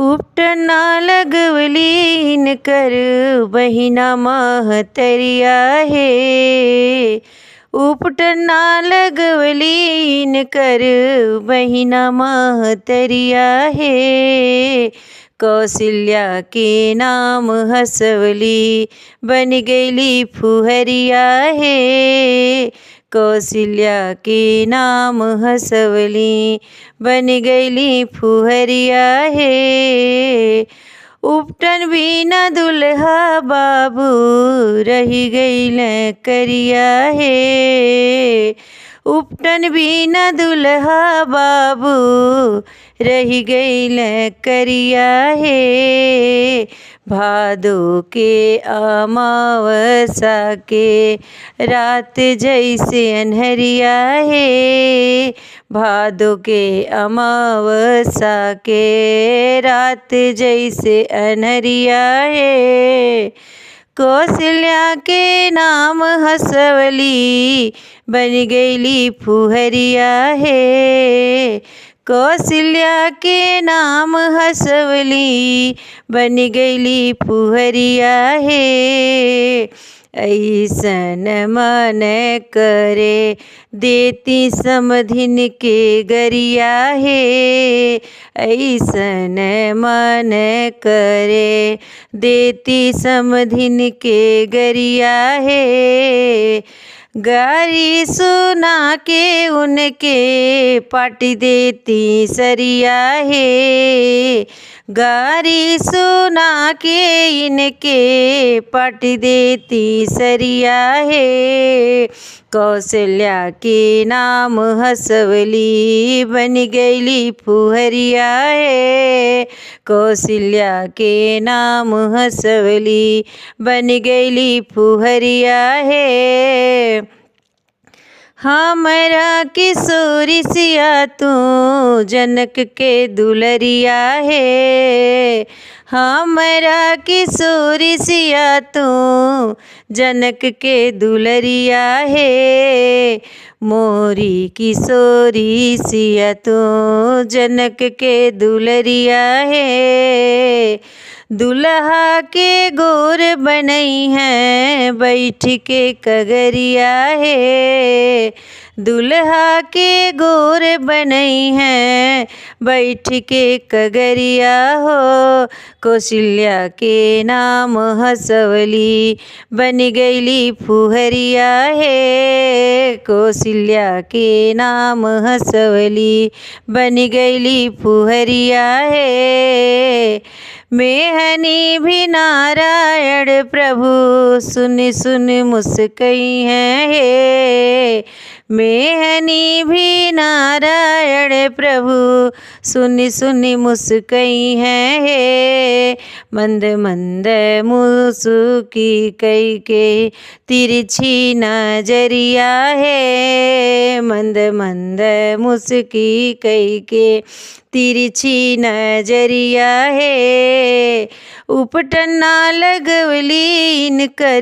उपटना लगवलीन कर बहिना महतरिया हे। उपटना लगवलीन कर बहिना महतरिया हे। कौशल्या के नाम हंसवली बन गईली फुहरिया हे। कौशल्या के नाम हंसवली बन गईली फुहरिया हे। उपटन बिना दुल्हा बाबू रही गईल करिया हे। उपटन बिना दुल्हा बाबू रही गईल करिया हे। भादो के अमावसा के रात जैसे अन्हरिया हे। भादो के अमावसा के रात जैसे अन्हरिया हे। कौशल्या के नाम हंसवली बन गईली फुहरिया हे। कौशल्या के नाम हंसवली बन गईली फुहरिया हे। ऐसन मन करे देती समधिन के गरिया हे। ऐसन मन करे देती समधिन के गरिया हे। गारी सुना के उनके पाटी देती सरिया हे। गारी सुना के इनके पाटी देती सरिया हे। कौशल्या के नाम हंसवली बन गईली फुहरिया हे। कौशल्या के नाम हंसवली बन गईली फुहरिया हे। हमरा किशोरी सिया तू जनक के दुलरिया हे। हमरा किशोरी सिया तू जनक के दुलरिया हे। मोरी किशोरी सिया तू जनक के दुलरिया हे। दुल्हा के गोर बनई है बैठ के कगरिया हे। दुल्हा के गोर बनई है बैठ के कगरिया हो। कौशल्या के नाम हंसवली बन गईली फुहरिया हे। कौशल्या के नाम हंसवली बन गईली फुहरिया हे। मेहनी भी नारायण प्रभु सुन सुन मुस्कई हैं हे। मेहनी भी नारायण प्रभु सुन सुन मुस्कई हैं हे। मंद मंद मुस्की कई के तिरछी नजरिया है। मंद मंद मुस्की कई के तिरछी नजरिया है। उपटना लगवलीन कर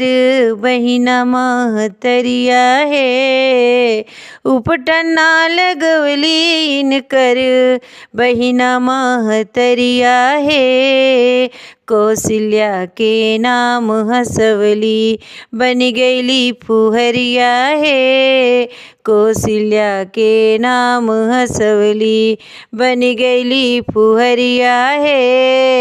बहिना महतरिया है। उपटना लगवलीन कर बहिना महतरिया है। कौशल्या के नाम हंसवली बन गईली फुहरिया है। कौशल्या के नाम हंसवली बन गईली फुहरिया है।